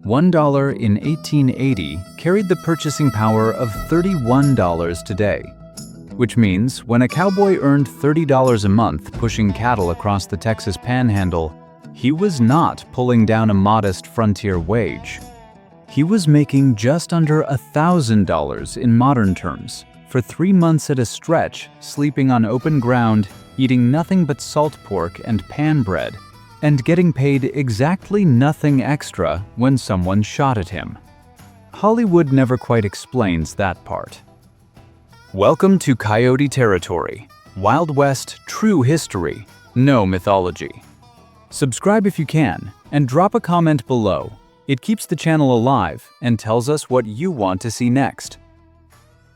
$1 in 1880 carried the purchasing power of $31 today, which means when a cowboy earned $30 a month pushing cattle across the Texas Panhandle, he was not pulling down a modest frontier wage. He was making just under $1,000 in modern terms for 3 months at a stretch, sleeping on open ground, eating nothing but salt pork and pan bread, and getting paid exactly nothing extra when someone shot at him. Hollywood never quite explains that part. Welcome to Coyote Territory, Wild West true history, no mythology. Subscribe if you can, and drop a comment below. It keeps the channel alive and tells us what you want to see next.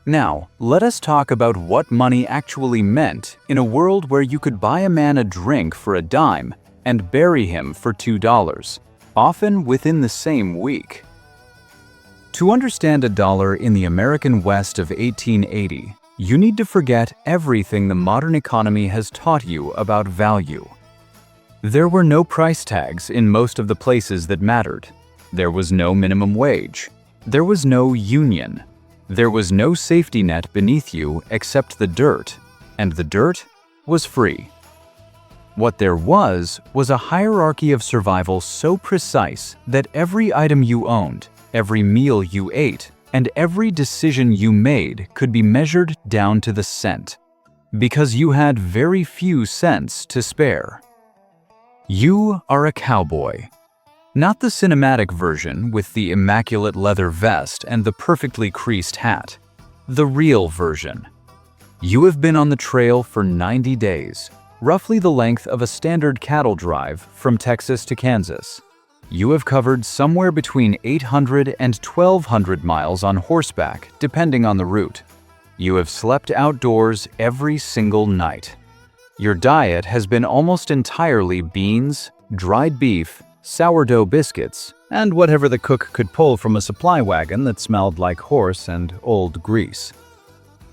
Now, let us talk about what money actually meant in a world where you could buy a man a drink for a dime and bury him for $2, often within the same week. To understand a dollar in the American West of 1880, you need to forget everything the modern economy has taught you about value. There were no price tags in most of the places that mattered. There was no minimum wage. There was no union. There was no safety net beneath you except the dirt, and the dirt was free. What there was a hierarchy of survival so precise that every item you owned, every meal you ate, and every decision you made could be measured down to the cent, because you had very few cents to spare. You are a cowboy. Not the cinematic version with the immaculate leather vest and the perfectly creased hat. The real version. You have been on the trail for 90 days, roughly the length of a standard cattle drive from Texas to Kansas. You have covered somewhere between 800 and 1,200 miles on horseback, depending on the route. You have slept outdoors every single night. Your diet has been almost entirely beans, dried beef, sourdough biscuits, and whatever the cook could pull from a supply wagon that smelled like horse and old grease.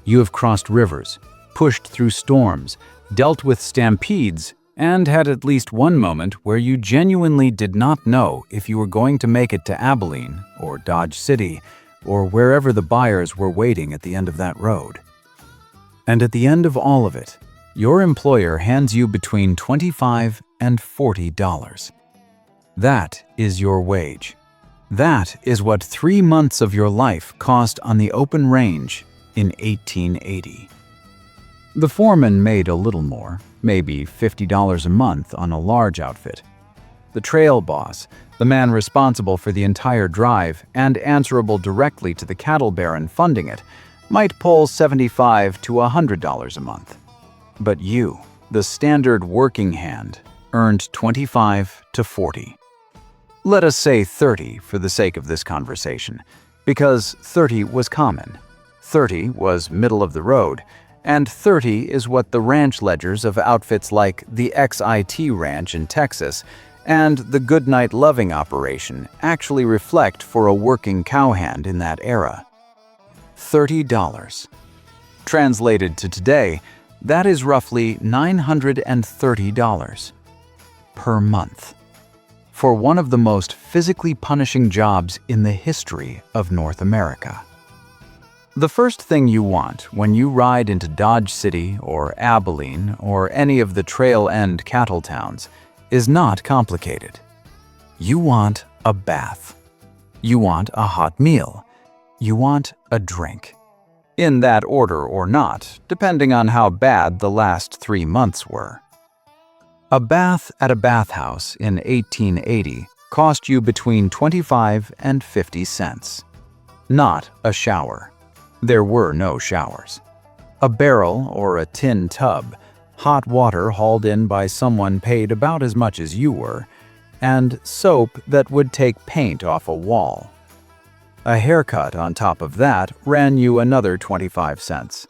You have crossed rivers, pushed through storms, dealt with stampedes, and had at least one moment where you genuinely did not know if you were going to make it to Abilene or Dodge City or wherever the buyers were waiting at the end of that road. And at the end of all of it, your employer hands you between $25 and $40. That is your wage. That is what 3 months of your life cost on the open range in 1880. The foreman made a little more, maybe $50 a month on a large outfit. The trail boss, the man responsible for the entire drive and answerable directly to the cattle baron funding it, might pull $75 to $100 a month. But you, the standard working hand, earned $25 to $40. Let us say 30 for the sake of this conversation, because 30 was common. 30 was middle of the road, and 30 is what the ranch ledgers of outfits like the XIT Ranch in Texas and the Goodnight Loving operation actually reflect for a working cowhand in that era. $30. Translated to today, that is roughly $930 per month for one of the most physically punishing jobs in the history of North America. The first thing you want when you ride into Dodge City or Abilene or any of the trail-end cattle towns is not complicated. You want a bath. You want a hot meal. You want a drink. In that order or not, depending on how bad the last 3 months were. A bath at a bathhouse in 1880 cost you between 25 and 50 cents. Not a shower. There were no showers. A barrel or a tin tub, hot water hauled in by someone paid about as much as you were, and soap that would take paint off a wall. A haircut on top of that ran you another 25 cents.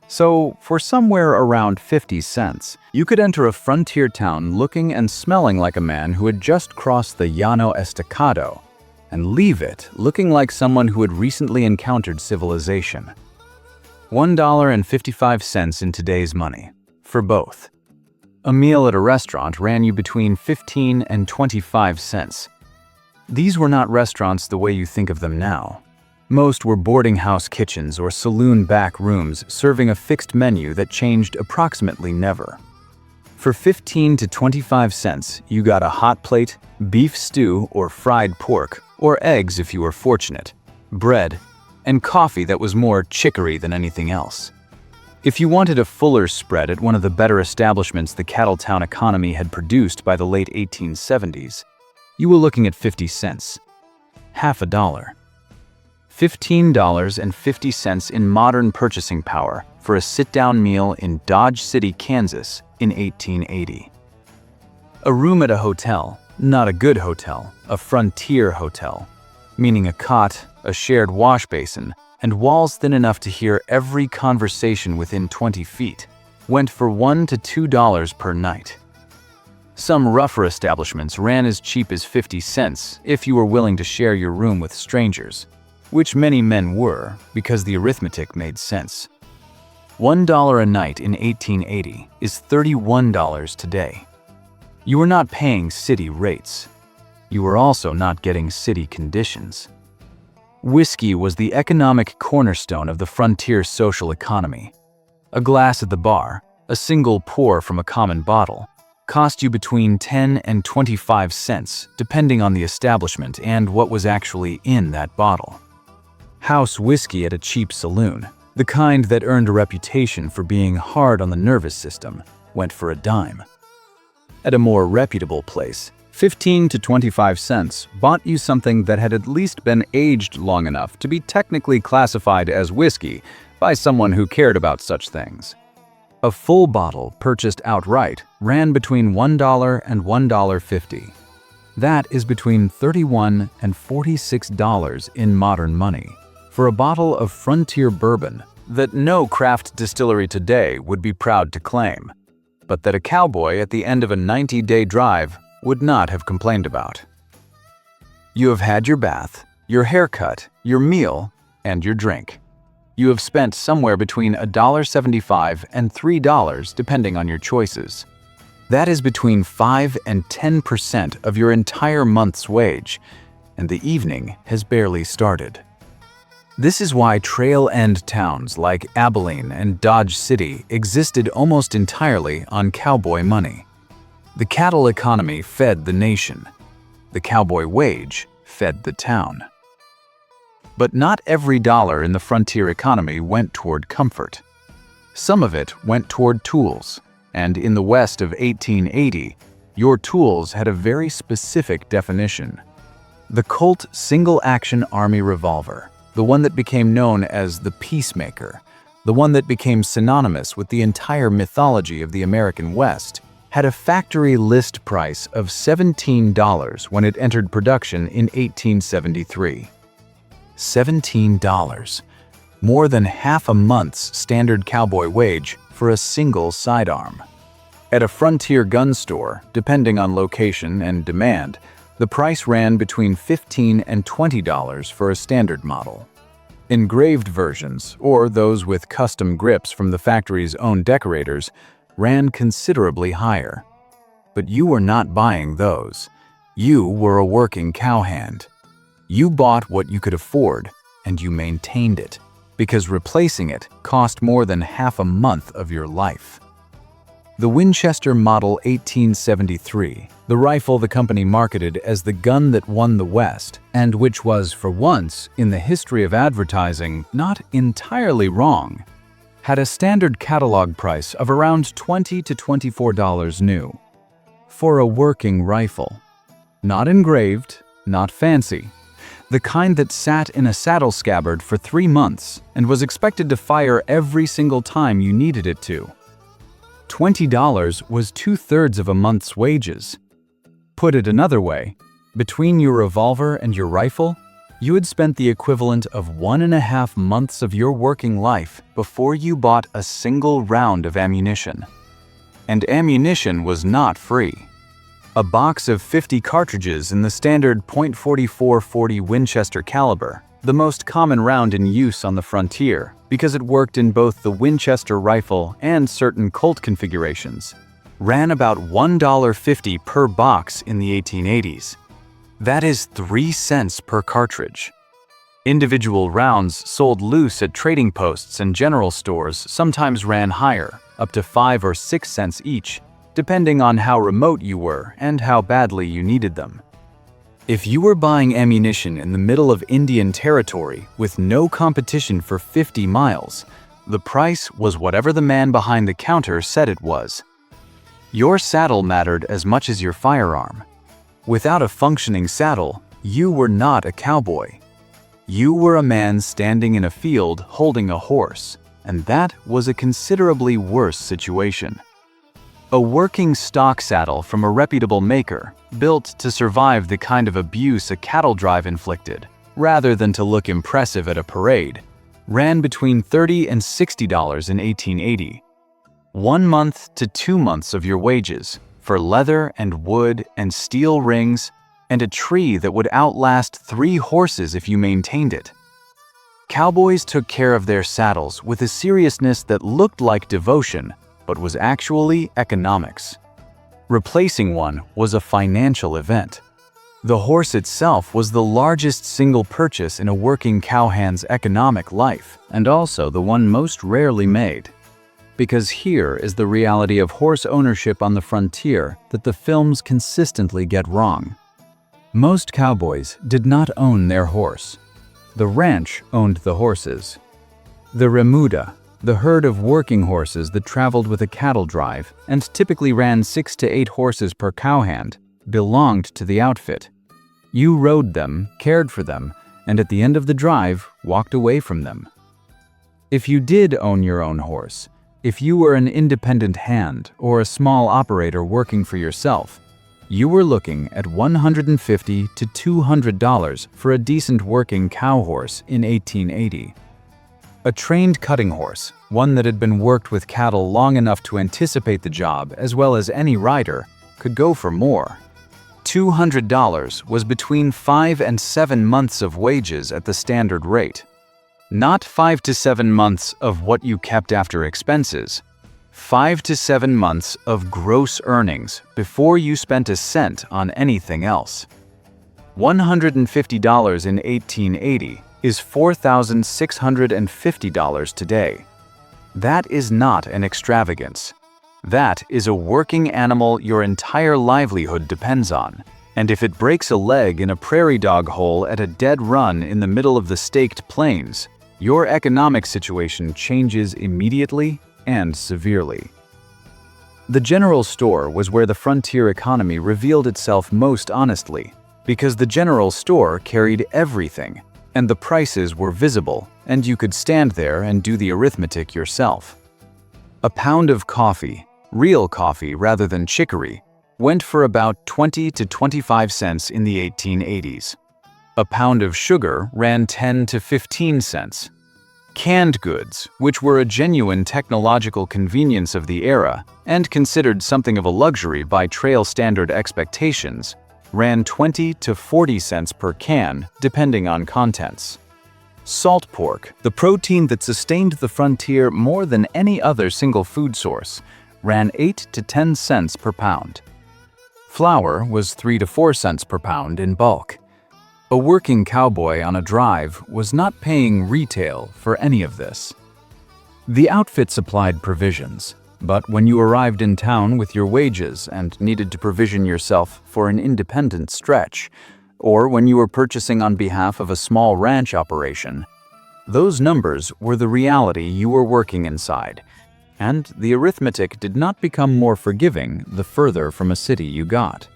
So, for somewhere around 50 cents, you could enter a frontier town looking and smelling like a man who had just crossed the Llano Estacado, and leave it looking like someone who had recently encountered civilization. $1.55 in today's money, for both. A meal at a restaurant ran you between 15 and 25 cents. These were not restaurants the way you think of them now. Most were boarding house kitchens or saloon back rooms serving a fixed menu that changed approximately never. For 15 to 25 cents, you got a hot plate, beef stew or fried pork, or eggs if you were fortunate, bread, and coffee that was more chicory than anything else. If you wanted a fuller spread at one of the better establishments the cattle town economy had produced by the late 1870s, you were looking at 50 cents, half a dollar. $15.50 in modern purchasing power for a sit-down meal in Dodge City, Kansas in 1880. A room at a hotel, not a good hotel, a frontier hotel, meaning a cot, a shared wash basin, and walls thin enough to hear every conversation within 20 feet, went for $1 to $2 per night. Some rougher establishments ran as cheap as 50 cents if you were willing to share your room with strangers, which many men were because the arithmetic made sense. $1 a night in 1880 is $31 today. You were not paying city rates. You were also not getting city conditions. Whiskey was the economic cornerstone of the frontier social economy. A glass at the bar, a single pour from a common bottle, cost you between 10 and 25 cents, depending on the establishment and what was actually in that bottle. House whiskey at a cheap saloon, the kind that earned a reputation for being hard on the nervous system, went for a dime. At a more reputable place, 15 to 25 cents bought you something that had at least been aged long enough to be technically classified as whiskey by someone who cared about such things. A full bottle purchased outright ran between $1 and $1.50. That is between $31 and $46 in modern money for a bottle of frontier bourbon that no craft distillery today would be proud to claim, but that a cowboy at the end of a 90-day drive would not have complained about. You have had your bath, your haircut, your meal, and your drink. You have spent somewhere between $1.75 and $3 depending on your choices. That is between 5 and 10% of your entire month's wage, and the evening has barely started. This is why trail-end towns like Abilene and Dodge City existed almost entirely on cowboy money. The cattle economy fed the nation. The cowboy wage fed the town. But not every dollar in the frontier economy went toward comfort. Some of it went toward tools, and in the West of 1880, your tools had a very specific definition. The Colt single-action army revolver, the one that became known as the Peacemaker, the one that became synonymous with the entire mythology of the American West, had a factory list price of $17 when it entered production in 1873. $17, more than half a month's standard cowboy wage for a single sidearm. At a frontier gun store, depending on location and demand, the price ran between $15 and $20 for a standard model. Engraved versions, or those with custom grips from the factory's own decorators, ran considerably higher. But you were not buying those. You were a working cowhand. You bought what you could afford, and you maintained it, because replacing it cost more than half a month of your life. The Winchester Model 1873, the rifle the company marketed as the gun that won the West, and which was, for once, in the history of advertising, not entirely wrong, had a standard catalog price of around $20 to $24 new. For a working rifle. Not engraved, not fancy. The kind that sat in a saddle scabbard for 3 months and was expected to fire every single time you needed it to. $20 was 2/3 of a month's wages. Put it another way, between your revolver and your rifle, you had spent the equivalent of 1.5 months of your working life before you bought a single round of ammunition. And ammunition was not free. A box of 50 cartridges in the standard .44-40 Winchester caliber, the most common round in use on the frontier because it worked in both the Winchester rifle and certain Colt configurations, ran about $1.50 per box in the 1880s. That is 3 cents per cartridge. Individual rounds sold loose at trading posts and general stores sometimes ran higher, up to 5 or 6 cents each, depending on how remote you were and how badly you needed them. If you were buying ammunition in the middle of Indian Territory with no competition for 50 miles, the price was whatever the man behind the counter said it was. Your saddle mattered as much as your firearm. Without a functioning saddle, you were not a cowboy. You were a man standing in a field holding a horse, and that was a considerably worse situation. A working stock saddle from a reputable maker, built to survive the kind of abuse a cattle drive inflicted, rather than to look impressive at a parade, ran between $30 and $60 in 1880. 1 month to 2 months of your wages for leather and wood and steel rings and a tree that would outlast 3 horses if you maintained it. Cowboys took care of their saddles with a seriousness that looked like devotion, but was actually economics. Replacing one was a financial event. The horse itself was the largest single purchase in a working cowhand's economic life, and also the one most rarely made. Because here is the reality of horse ownership on the frontier that the films consistently get wrong. Most cowboys did not own their horse. The ranch owned the horses. The remuda, the herd of working horses that traveled with a cattle drive and typically ran 6 to 8 horses per cowhand, belonged to the outfit. You rode them, cared for them, and at the end of the drive, walked away from them. If you did own your own horse, if you were an independent hand or a small operator working for yourself, you were looking at $150 to $200 for a decent working cow horse in 1880. A trained cutting horse, one that had been worked with cattle long enough to anticipate the job as well as any rider, could go for more. $200 was between 5 and 7 months of wages at the standard rate. Not 5 to 7 months of what you kept after expenses. 5 to 7 months of gross earnings before you spent a cent on anything else. $150 in 1880 is $4,650 today. That is not an extravagance. That is a working animal your entire livelihood depends on, and if it breaks a leg in a prairie dog hole at a dead run in the middle of the staked plains, your economic situation changes immediately and severely. The general store was where the frontier economy revealed itself most honestly, because the general store carried everything, and the prices were visible, and you could stand there and do the arithmetic yourself. A pound of coffee, real coffee rather than chicory, went for about 20 to 25 cents in the 1880s. A pound of sugar ran 10 to 15 cents. Canned goods, which were a genuine technological convenience of the era and considered something of a luxury by trail standard expectations, ran 20 to 40 cents per can, depending on contents. Salt pork, the protein that sustained the frontier more than any other single food source, ran 8 to 10 cents per pound. Flour was 3 to 4 cents per pound in bulk. A working cowboy on a drive was not paying retail for any of this. The outfit supplied provisions, but when you arrived in town with your wages and needed to provision yourself for an independent stretch, or when you were purchasing on behalf of a small ranch operation, those numbers were the reality you were working inside, and the arithmetic did not become more forgiving the further from a city you got.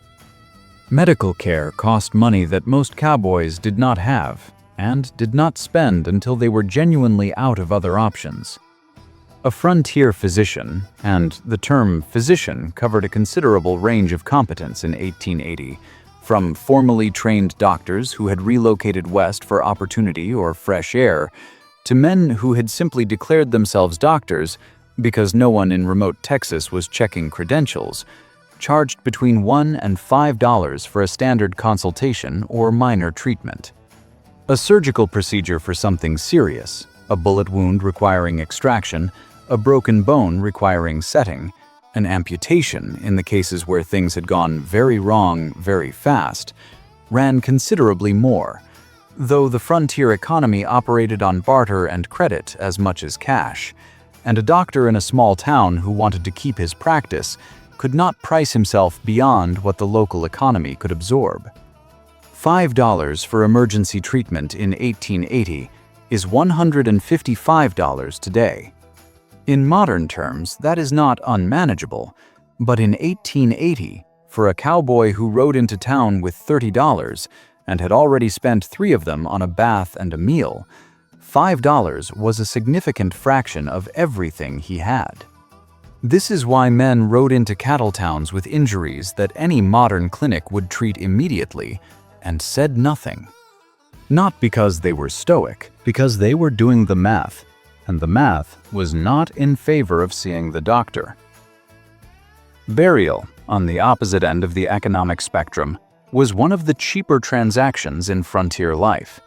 Medical care cost money that most cowboys did not have and did not spend until they were genuinely out of other options. A frontier physician, and the term physician covered a considerable range of competence in 1880, from formally trained doctors who had relocated west for opportunity or fresh air, to men who had simply declared themselves doctors because no one in remote Texas was checking credentials, charged between $1 and $5 for a standard consultation or minor treatment. A surgical procedure for something serious, a bullet wound requiring extraction, a broken bone requiring setting, an amputation in the cases where things had gone very wrong very fast, ran considerably more, though the frontier economy operated on barter and credit as much as cash, and a doctor in a small town who wanted to keep his practice could not price himself beyond what the local economy could absorb. $5 for emergency treatment in 1880 is $155 today. In modern terms, that is not unmanageable, but in 1880, for a cowboy who rode into town with $30 and had already spent 3 of them on a bath and a meal, $5 was a significant fraction of everything he had. This is why men rode into cattle towns with injuries that any modern clinic would treat immediately and said nothing. Not because they were stoic, because they were doing the math, and the math was not in favor of seeing the doctor. Burial, on the opposite end of the economic spectrum, was one of the cheaper transactions in frontier life.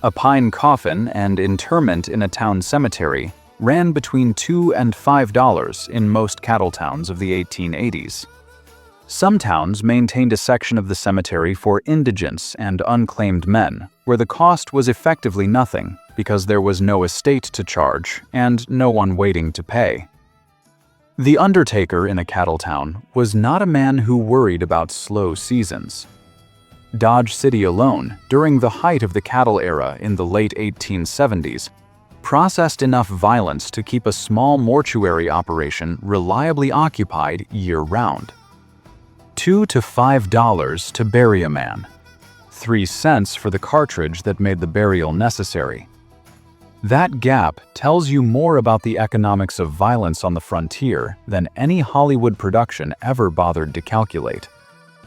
A pine coffin and interment in a town cemetery ran between $2 and $5 in most cattle towns of the 1880s. Some towns maintained a section of the cemetery for indigents and unclaimed men, where the cost was effectively nothing because there was no estate to charge and no one waiting to pay. The undertaker in a cattle town was not a man who worried about slow seasons. Dodge City alone, during the height of the cattle era in the late 1870s, processed enough violence to keep a small mortuary operation reliably occupied year-round. $2 to $5 to bury a man, 3 cents for the cartridge that made the burial necessary. That gap tells you more about the economics of violence on the frontier than any Hollywood production ever bothered to calculate.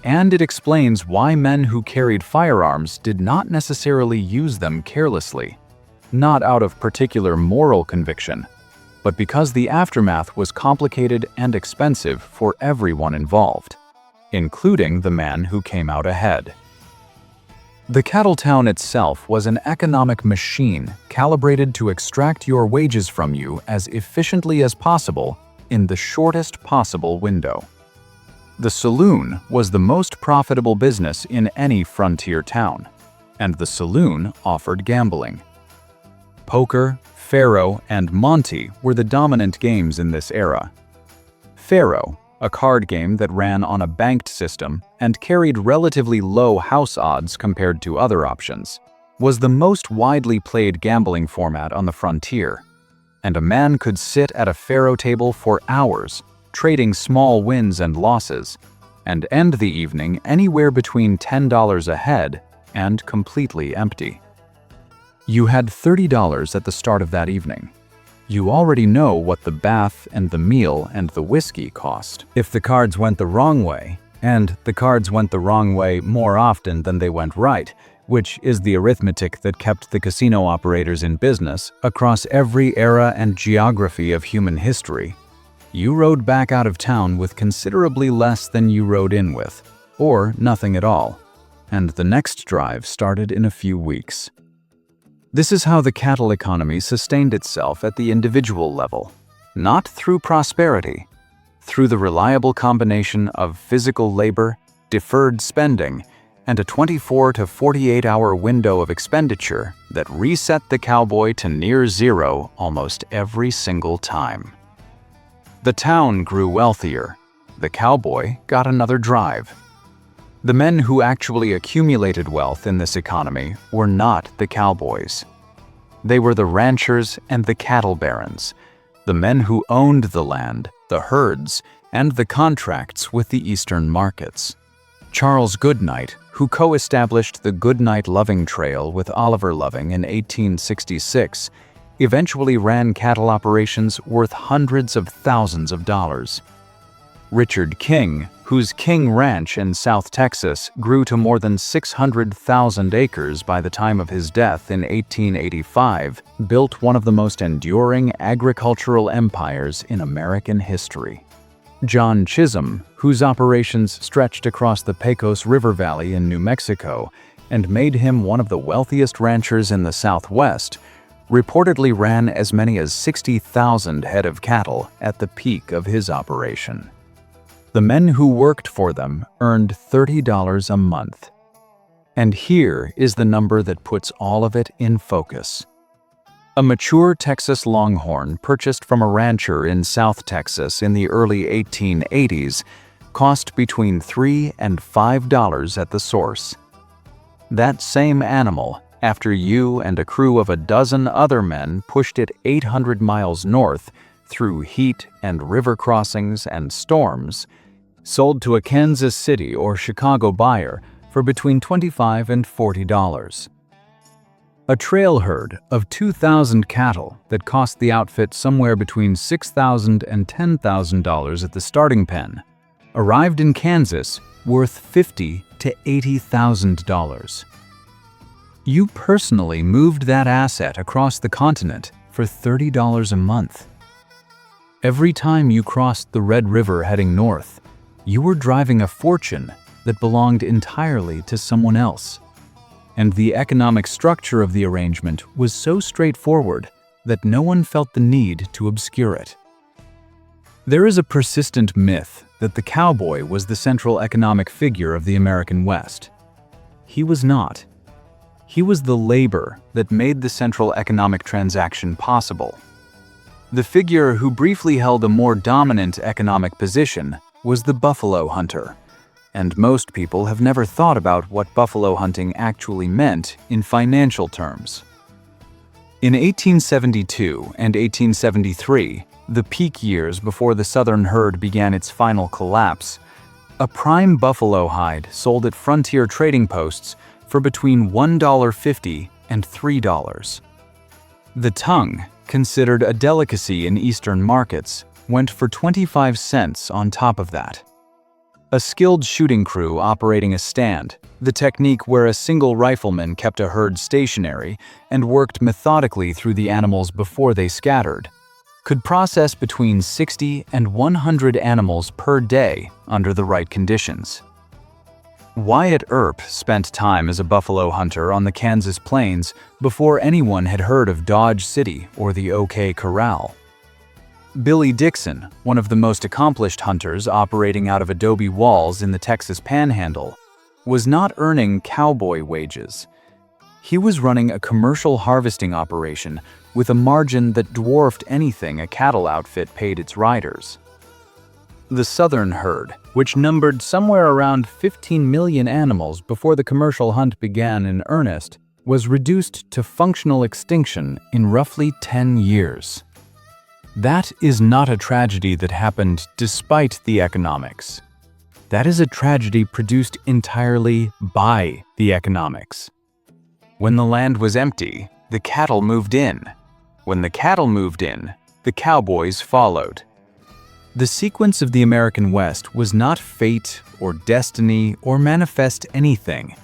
And it explains why men who carried firearms did not necessarily use them carelessly, not out of particular moral conviction, but because the aftermath was complicated and expensive for everyone involved, including the man who came out ahead. The cattle town itself was an economic machine calibrated to extract your wages from you as efficiently as possible in the shortest possible window. The saloon was the most profitable business in any frontier town, and the saloon offered gambling. Poker, faro, and monte were the dominant games in this era. Faro, a card game that ran on a banked system and carried relatively low house odds compared to other options, was the most widely played gambling format on the frontier, and a man could sit at a faro table for hours, trading small wins and losses, and end the evening anywhere between $10 ahead and completely empty. You had $30 at the start of that evening. You already know what the bath and the meal and the whiskey cost. If the cards went the wrong way, and the cards went the wrong way more often than they went right, which is the arithmetic that kept the casino operators in business across every era and geography of human history, you rode back out of town with considerably less than you rode in with, or nothing at all, and the next drive started in a few weeks. This is how the cattle economy sustained itself at the individual level, not through prosperity, through the reliable combination of physical labor, deferred spending, and a 24 to 48-hour window of expenditure that reset the cowboy to near zero almost every single time. The town grew wealthier. The cowboy got another drive. The men who actually accumulated wealth in this economy were not the cowboys. They were the ranchers and the cattle barons, the men who owned the land, the herds, and the contracts with the eastern markets. Charles Goodnight, who co-established the Goodnight Loving Trail with Oliver Loving in 1866, eventually ran cattle operations worth hundreds of thousands of dollars. Richard King, whose King Ranch in South Texas grew to more than 600,000 acres by the time of his death in 1885, built one of the most enduring agricultural empires in American history. John Chisholm, whose operations stretched across the Pecos River Valley in New Mexico and made him one of the wealthiest ranchers in the Southwest, reportedly ran as many as 60,000 head of cattle at the peak of his operation. The men who worked for them earned $30 a month. And here is the number that puts all of it in focus. A mature Texas Longhorn purchased from a rancher in South Texas in the early 1880s cost between $3 and $5 at the source. That same animal, after you and a crew of a dozen other men pushed it 800 miles north through heat and river crossings and storms, sold to a Kansas City or Chicago buyer for between $25 and $40. A trail herd of 2,000 cattle that cost the outfit somewhere between $6,000 and $10,000 at the starting pen arrived in Kansas worth $50,000 to $80,000. You personally moved that asset across the continent for $30 a month. Every time you crossed the Red River heading north, you were driving a fortune that belonged entirely to someone else. And the economic structure of the arrangement was so straightforward that no one felt the need to obscure it. There is a persistent myth that the cowboy was the central economic figure of the American West. He was not. He was the labor that made the central economic transaction possible. The figure who briefly held a more dominant economic position was the buffalo hunter, and most people have never thought about what buffalo hunting actually meant in financial terms. In 1872 and 1873, the peak years before the southern herd began its final collapse, a prime buffalo hide sold at frontier trading posts for between $1.50 and $3. The tongue, considered a delicacy in eastern markets, went for 25 cents on top of that. A skilled shooting crew operating a stand, the technique where a single rifleman kept a herd stationary and worked methodically through the animals before they scattered, could process between 60 and 100 animals per day under the right conditions. Wyatt Earp spent time as a buffalo hunter on the Kansas plains before anyone had heard of Dodge City or the OK Corral. Billy Dixon, one of the most accomplished hunters operating out of adobe walls in the Texas Panhandle, was not earning cowboy wages. He was running a commercial harvesting operation with a margin that dwarfed anything a cattle outfit paid its riders. The southern herd, which numbered somewhere around 15 million animals before the commercial hunt began in earnest, was reduced to functional extinction in roughly 10 years. That is not a tragedy that happened despite the economics. That is a tragedy produced entirely by the economics. When the land was empty, the cattle moved in. When the cattle moved in, the cowboys followed. The sequence of the American West was not fate or destiny or manifest anything.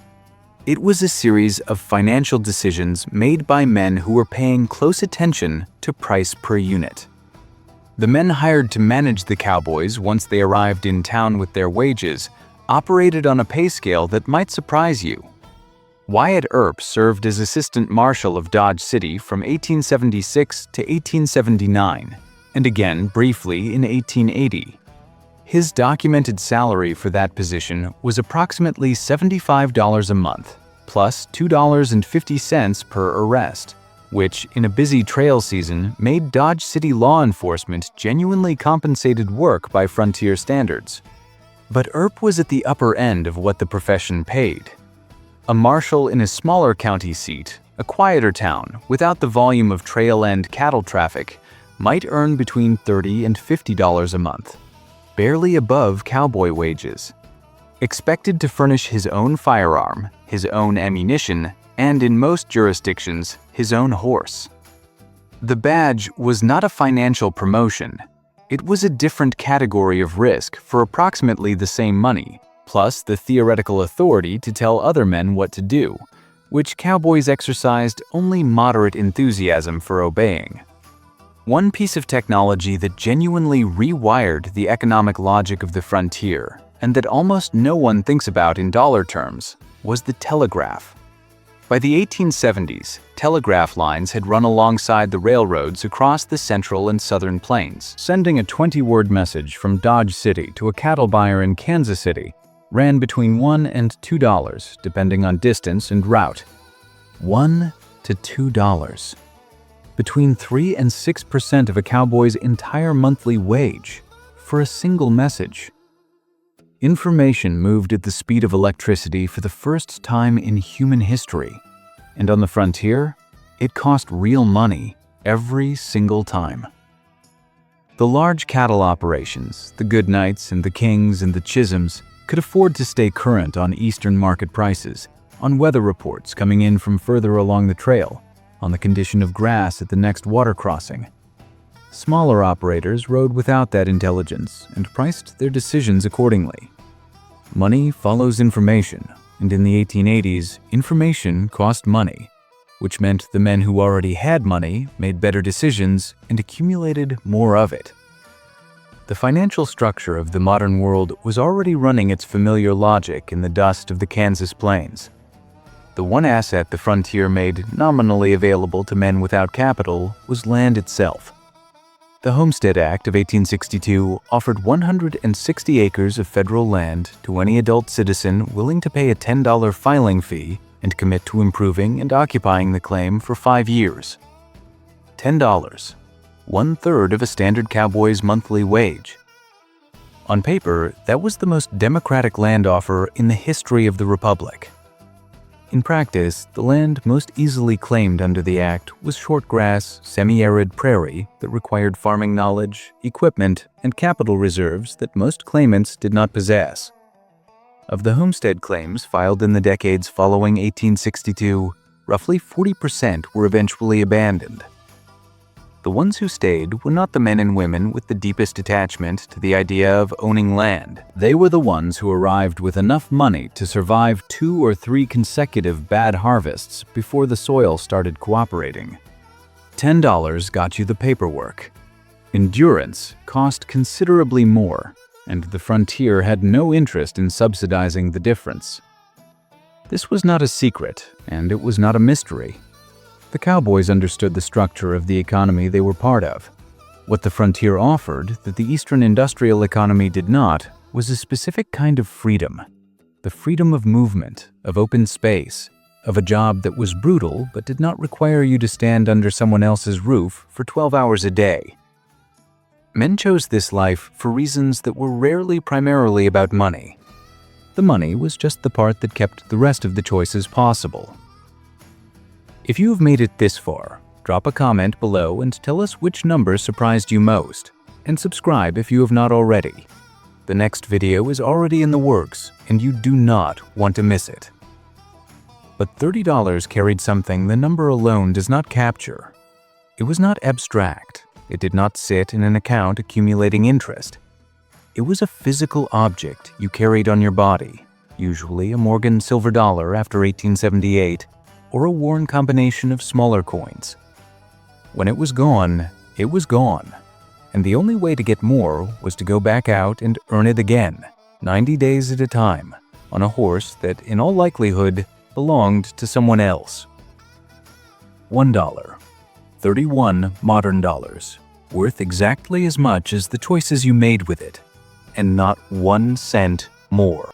It was a series of financial decisions made by men who were paying close attention to price per unit. The men hired to manage the cowboys once they arrived in town with their wages operated on a pay scale that might surprise you. Wyatt Earp served as assistant marshal of Dodge City from 1876 to 1879, and again briefly in 1880. His documented salary for that position was approximately $75 a month, plus $2.50 per arrest, which in a busy trail season made Dodge City law enforcement genuinely compensated work by frontier standards. But Earp was at the upper end of what the profession paid. A marshal in a smaller county seat, a quieter town without the volume of trail-end cattle traffic, might earn between $30 and $50 a month, barely above cowboy wages. Expected to furnish his own firearm, his own ammunition, and in most jurisdictions, his own horse. The badge was not a financial promotion. It was a different category of risk for approximately the same money, plus the theoretical authority to tell other men what to do, which cowboys exercised only moderate enthusiasm for obeying. One piece of technology that genuinely rewired the economic logic of the frontier, and that almost no one thinks about in dollar terms, was the telegraph. By the 1870s, telegraph lines had run alongside the railroads across the central and southern plains, sending a 20-word message from Dodge City to a cattle buyer in Kansas City ran between $1 and $2, depending on distance and route. $1 to $2. Between 3 and 6% of a cowboy's entire monthly wage for a single message. Information moved at the speed of electricity for the first time in human history, and on the frontier, it cost real money every single time. The large cattle operations, the Goodnights and the Kings and the Chisholms, could afford to stay current on eastern market prices, on weather reports coming in from further along the trail, on the condition of grass at the next water crossing. Smaller operators rode without that intelligence and priced their decisions accordingly. Money follows information, and in the 1880s, information cost money, which meant the men who already had money made better decisions and accumulated more of it. The financial structure of the modern world was already running its familiar logic in the dust of the Kansas plains. The one asset the frontier made nominally available to men without capital was land itself. The Homestead Act of 1862 offered 160 acres of federal land to any adult citizen willing to pay a $10 filing fee and commit to improving and occupying the claim for 5 years. $10, 1/3 of a standard cowboy's monthly wage. On paper, that was the most democratic land offer in the history of the Republic. In practice, the land most easily claimed under the Act was short grass, semi-arid prairie that required farming knowledge, equipment, and capital reserves that most claimants did not possess. Of the homestead claims filed in the decades following 1862, roughly 40% were eventually abandoned. The ones who stayed were not the men and women with the deepest attachment to the idea of owning land. They were the ones who arrived with enough money to survive 2 or 3 consecutive bad harvests before the soil started cooperating. $10 got you the paperwork. Endurance cost considerably more, and the frontier had no interest in subsidizing the difference. This was not a secret, and it was not a mystery. The cowboys understood the structure of the economy they were part of. What the frontier offered that the Eastern industrial economy did not was a specific kind of freedom. The freedom of movement, of open space, of a job that was brutal but did not require you to stand under someone else's roof for 12 hours a day. Men chose this life for reasons that were rarely primarily about money. The money was just the part that kept the rest of the choices possible. If you have made it this far, drop a comment below and tell us which number surprised you most, and subscribe if you have not already. The next video is already in the works, and you do not want to miss it. But $30 carried something the number alone does not capture. It was not abstract. It did not sit in an account accumulating interest. It was a physical object you carried on your body, usually a Morgan silver dollar after 1878, or a worn combination of smaller coins. When it was gone, and the only way to get more was to go back out and earn it again, 90 days at a time, on a horse that, in all likelihood, belonged to someone else. $1. 31 modern dollars, worth exactly as much as the choices you made with it, and not 1 cent more.